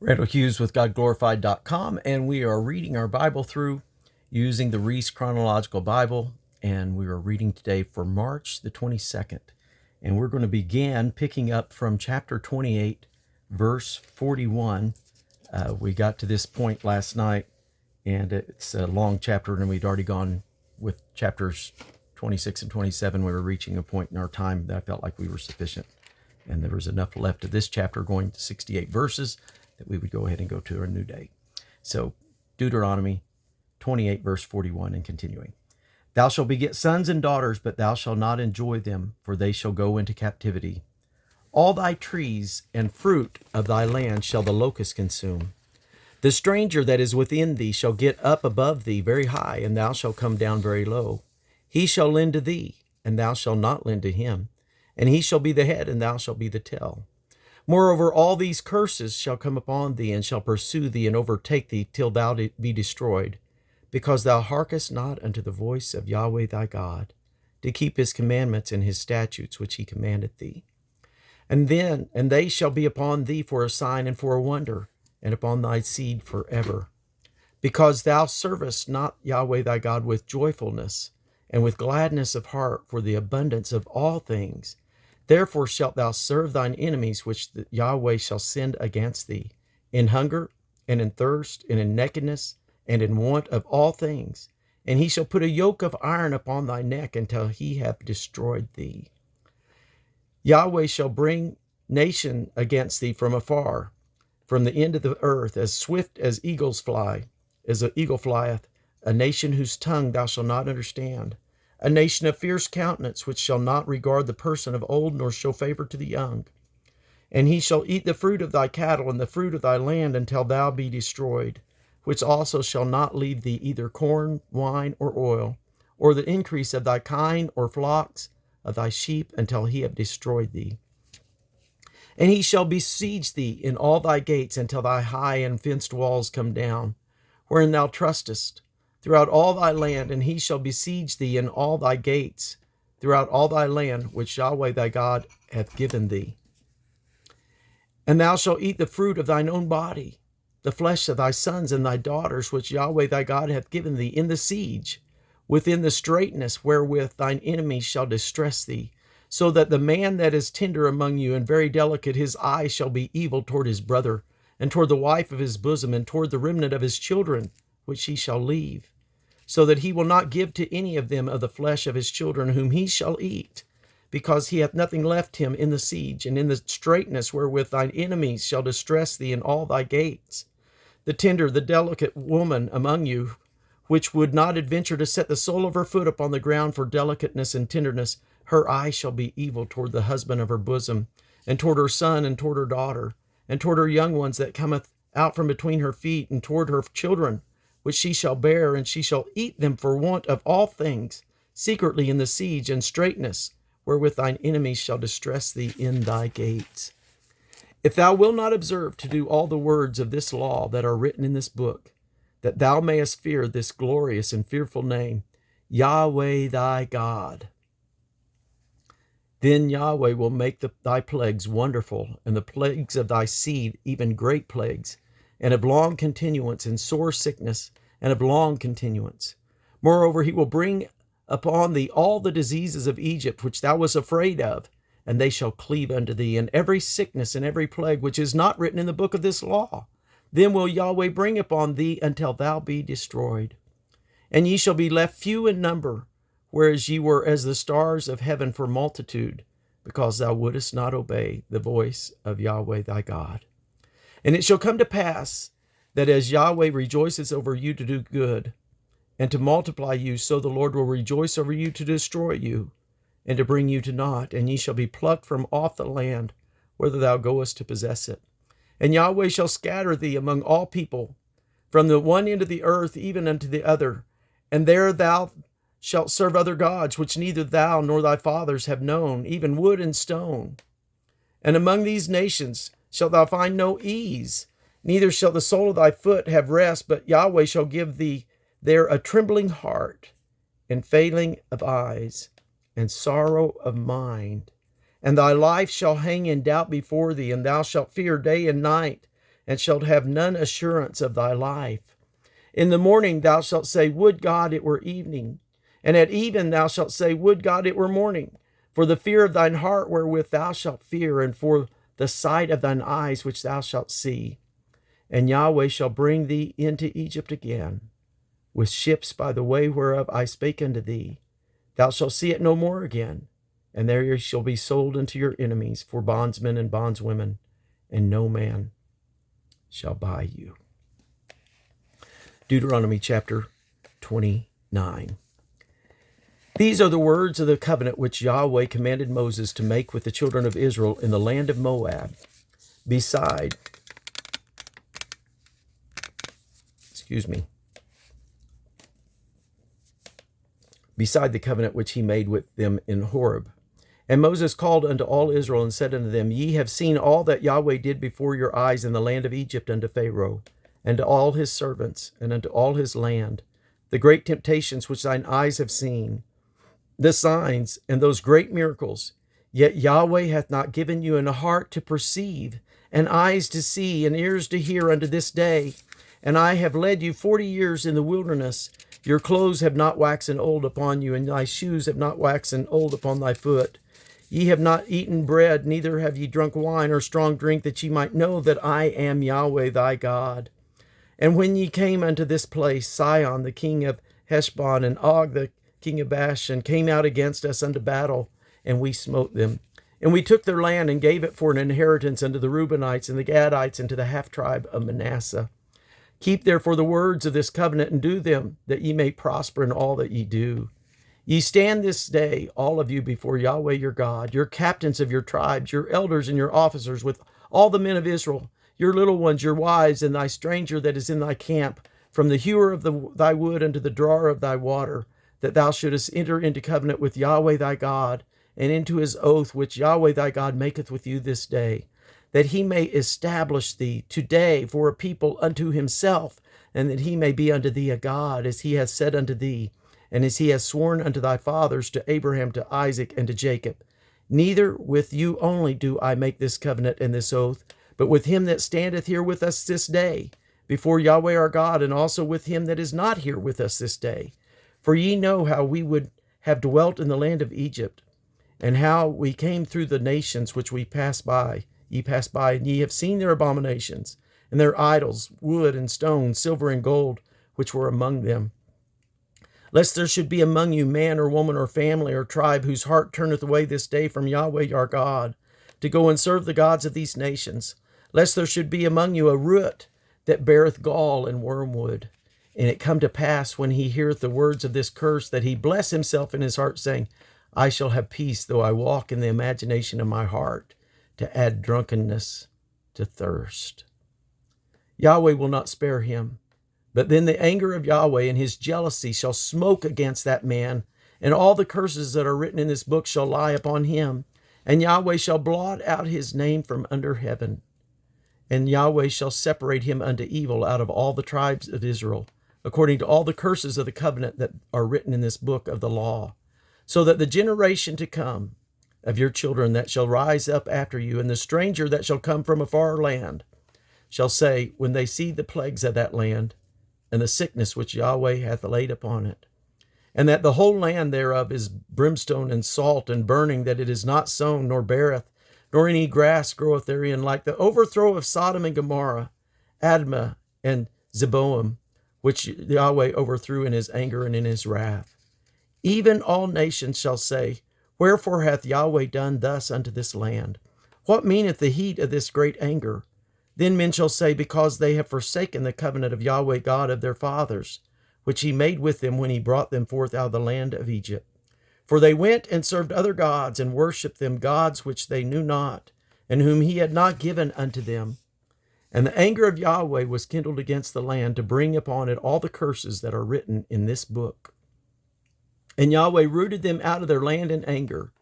Randall Hughes with GodGlorified.com, and we are reading our Bible through using the Reese Chronological Bible, and we are reading today for March the 22nd. And we're going to begin picking up from chapter 28, verse 41. We got to this point last night, and it's a long chapter, and we'd already gone with chapters 26 and 27. We were reaching a point in our time that I felt like we were sufficient, and there was enough left of this chapter going to 68 verses that we would go ahead and go to a new day. So Deuteronomy 28, verse 41 and continuing. Thou shalt beget sons and daughters, but thou shalt not enjoy them, for they shall go into captivity. All thy trees and fruit of thy land shall the locust consume. The stranger that is within thee shall get up above thee very high, and thou shalt come down very low. He shall lend to thee, and thou shalt not lend to him. And he shall be the head, and thou shalt be the tail. Moreover, all these curses shall come upon thee, and shall pursue thee, and overtake thee, till thou be destroyed, because thou hearkest not unto the voice of Yahweh thy God, to keep his commandments and his statutes which he commandeth thee. And they shall be upon thee for a sign and for a wonder, and upon thy seed forever. Because thou servest not Yahweh thy God with joyfulness, and with gladness of heart for the abundance of all things, therefore shalt thou serve thine enemies which Yahweh shall send against thee, in hunger, and in thirst, and in nakedness, and in want of all things. And he shall put a yoke of iron upon thy neck until he have destroyed thee. Yahweh shall bring nation against thee from afar, from the end of the earth, as swift as eagles fly, as an eagle flieth, a nation whose tongue thou shalt not understand. A nation of fierce countenance, which shall not regard the person of old, nor show favor to the young. And he shall eat the fruit of thy cattle and the fruit of thy land until thou be destroyed, which also shall not leave thee either corn, wine, or oil, or the increase of thy kine or flocks of thy sheep until he have destroyed thee. And he shall besiege thee in all thy gates until thy high and fenced walls come down, wherein thou trustest, throughout all thy land, and he shall besiege thee in all thy gates, throughout all thy land, which Yahweh thy God hath given thee. And thou shalt eat the fruit of thine own body, the flesh of thy sons and thy daughters, which Yahweh thy God hath given thee in the siege, within the straitness wherewith thine enemies shall distress thee, so that the man that is tender among you and very delicate, his eye shall be evil toward his brother, and toward the wife of his bosom, and toward the remnant of his children, which he shall leave, so that he will not give to any of them of the flesh of his children whom he shall eat, because he hath nothing left him in the siege, and in the straitness wherewith thine enemies shall distress thee in all thy gates. The tender, the delicate woman among you, which would not adventure to set the sole of her foot upon the ground for delicateness and tenderness, her eye shall be evil toward the husband of her bosom, and toward her son, and toward her daughter, and toward her young ones that cometh out from between her feet, and toward her children, which she shall bear, and she shall eat them for want of all things, secretly in the siege and straitness, wherewith thine enemies shall distress thee in thy gates. If thou wilt not observe to do all the words of this law that are written in this book, that thou mayest fear this glorious and fearful name, Yahweh thy God, then Yahweh will make thy plagues wonderful, and the plagues of thy seed even great plagues, and of long continuance, and sore sickness, and of long continuance. Moreover, he will bring upon thee all the diseases of Egypt, which thou wast afraid of, and they shall cleave unto thee, and every sickness and every plague which is not written in the book of this law. Then will Yahweh bring upon thee until thou be destroyed. And ye shall be left few in number, whereas ye were as the stars of heaven for multitude, because thou wouldest not obey the voice of Yahweh thy God. And it shall come to pass that as Yahweh rejoices over you to do good and to multiply you, so the Lord will rejoice over you to destroy you and to bring you to naught, and ye shall be plucked from off the land, whither thou goest to possess it. And Yahweh shall scatter thee among all people, from the one end of the earth even unto the other, and there thou shalt serve other gods, which neither thou nor thy fathers have known, even wood and stone. And among these nations shalt thou find no ease, neither shall the sole of thy foot have rest, but Yahweh shall give thee there a trembling heart, and failing of eyes, and sorrow of mind. And thy life shall hang in doubt before thee, and thou shalt fear day and night, and shalt have none assurance of thy life. In the morning thou shalt say, Would God it were evening. And at even thou shalt say, Would God it were morning. For the fear of thine heart wherewith thou shalt fear, and for the sight of thine eyes which thou shalt see. And Yahweh shall bring thee into Egypt again, with ships by the way whereof I spake unto thee. Thou shalt see it no more again, and there you shall be sold unto your enemies for bondsmen and bondswomen, and no man shall buy you. Deuteronomy chapter 29. These are the words of the covenant which Yahweh commanded Moses to make with the children of Israel in the land of Moab, beside the covenant which he made with them in Horeb. And Moses called unto all Israel and said unto them, Ye have seen all that Yahweh did before your eyes in the land of Egypt unto Pharaoh, and to all his servants, and unto all his land, the great temptations which thine eyes have seen, the signs and those great miracles. Yet Yahweh hath not given you an heart to perceive, and eyes to see, and ears to hear unto this day. And I have led you 40 years in the wilderness. Your clothes have not waxen old upon you, and thy shoes have not waxen old upon thy foot. Ye have not eaten bread, neither have ye drunk wine or strong drink, that ye might know that I am Yahweh thy God. And when ye came unto this place, Sihon the king of Heshbon, and Og the king of Bashan, came out against us unto battle, and we smote them. And we took their land, and gave it for an inheritance unto the Reubenites and the Gadites, and to the half tribe of Manasseh. Keep therefore the words of this covenant, and do them, that ye may prosper in all that ye do. Ye stand this day, all of you, before Yahweh your God, your captains of your tribes, your elders and your officers, with all the men of Israel, your little ones, your wives, and thy stranger that is in thy camp, from the hewer of thy wood unto the drawer of thy water, that thou shouldest enter into covenant with Yahweh thy God, and into his oath which Yahweh thy God maketh with you this day, that he may establish thee today for a people unto himself, and that he may be unto thee a God, as he hath said unto thee, and as he has sworn unto thy fathers, to Abraham, to Isaac, and to Jacob. Neither with you only do I make this covenant and this oath, but with him that standeth here with us this day, before Yahweh our God, and also with him that is not here with us this day. For ye know how we would have dwelt in the land of Egypt, and how we came through the nations which we passed by. Ye passed by, and ye have seen their abominations, and their idols, wood and stone, silver and gold, which were among them. Lest there should be among you man or woman or family or tribe whose heart turneth away this day from Yahweh our God, to go and serve the gods of these nations. Lest there should be among you a root that beareth gall and wormwood. And it come to pass, when he heareth the words of this curse, that he bless himself in his heart, saying, I shall have peace, though I walk in the imagination of my heart, to add drunkenness to thirst. Yahweh will not spare him, but then the anger of Yahweh and his jealousy shall smoke against that man, and all the curses that are written in this book shall lie upon him, and Yahweh shall blot out his name from under heaven. And Yahweh shall separate him unto evil out of all the tribes of Israel, according to all the curses of the covenant that are written in this book of the law, so that the generation to come of your children that shall rise up after you, and the stranger that shall come from a far land, shall say, when they see the plagues of that land, and the sickness which Yahweh hath laid upon it, and that the whole land thereof is brimstone and salt and burning, that it is not sown, nor beareth, nor any grass groweth therein, like the overthrow of Sodom and Gomorrah, Admah and Zeboim, which Yahweh overthrew in his anger and in his wrath. Even all nations shall say, Wherefore hath Yahweh done thus unto this land? What meaneth the heat of this great anger? Then men shall say, Because they have forsaken the covenant of Yahweh God of their fathers, which he made with them when he brought them forth out of the land of Egypt. For they went and served other gods, and worshipped them, gods which they knew not, and whom he had not given unto them. And the anger of Yahweh was kindled against the land, to bring upon it all the curses that are written in this book. And Yahweh rooted them out of their land in anger,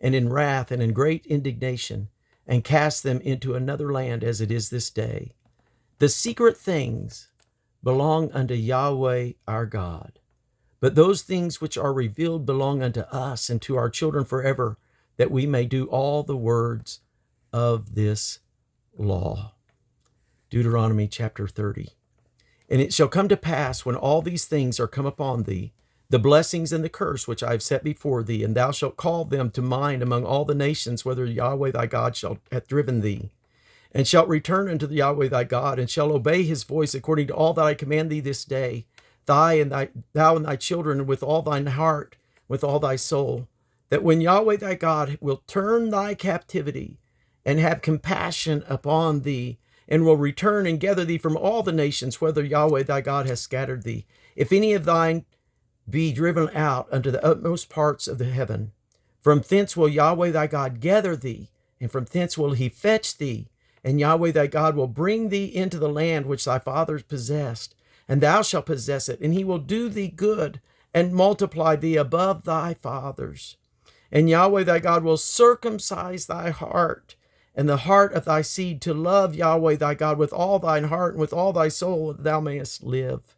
and in wrath, and in great indignation, and cast them into another land, as it is this day. The secret things belong unto Yahweh our God, but those things which are revealed belong unto us and to our children forever, that we may do all the words of this law. Deuteronomy chapter 30. And it shall come to pass when all these things are come upon thee, the blessings and the curse which I have set before thee, and thou shalt call them to mind among all the nations, whither Yahweh thy God hath driven thee, and shalt return unto the Yahweh thy God, and shall obey his voice according to all that I command thee this day, thou and thy children with all thine heart, with all thy soul, that when Yahweh thy God will turn thy captivity, and have compassion upon thee, and will return and gather thee from all the nations, whither Yahweh thy God hath scattered thee, if any of thine be driven out unto the utmost parts of the heaven, from thence will Yahweh thy God gather thee, and from thence will he fetch thee, and Yahweh thy God will bring thee into the land which thy fathers possessed, and thou shalt possess it, and he will do thee good, and multiply thee above thy fathers. And Yahweh thy God will circumcise thy heart, and the heart of thy seed, to love Yahweh thy God with all thine heart and with all thy soul, that thou mayest live.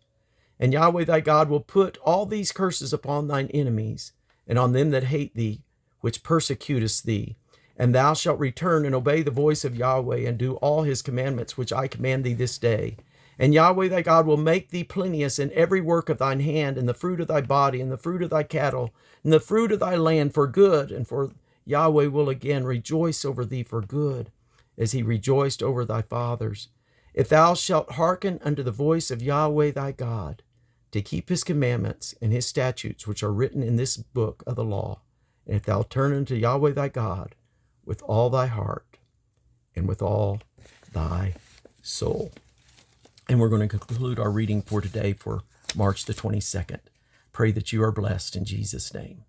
And Yahweh thy God will put all these curses upon thine enemies, and on them that hate thee, which persecutest thee. And thou shalt return and obey the voice of Yahweh, and do all his commandments which I command thee this day. And Yahweh thy God will make thee plenteous in every work of thine hand, in the fruit of thy body, and the fruit of thy cattle, and the fruit of thy land for good. And for Yahweh will again rejoice over thee for good, as he rejoiced over thy fathers, if thou shalt hearken unto the voice of Yahweh thy God, to keep his commandments and his statutes which are written in this book of the law, and if thou turn unto Yahweh thy God with all thy heart and with all thy soul. And we're going to conclude our reading for today for March the 22nd. Pray that you are blessed in Jesus' name.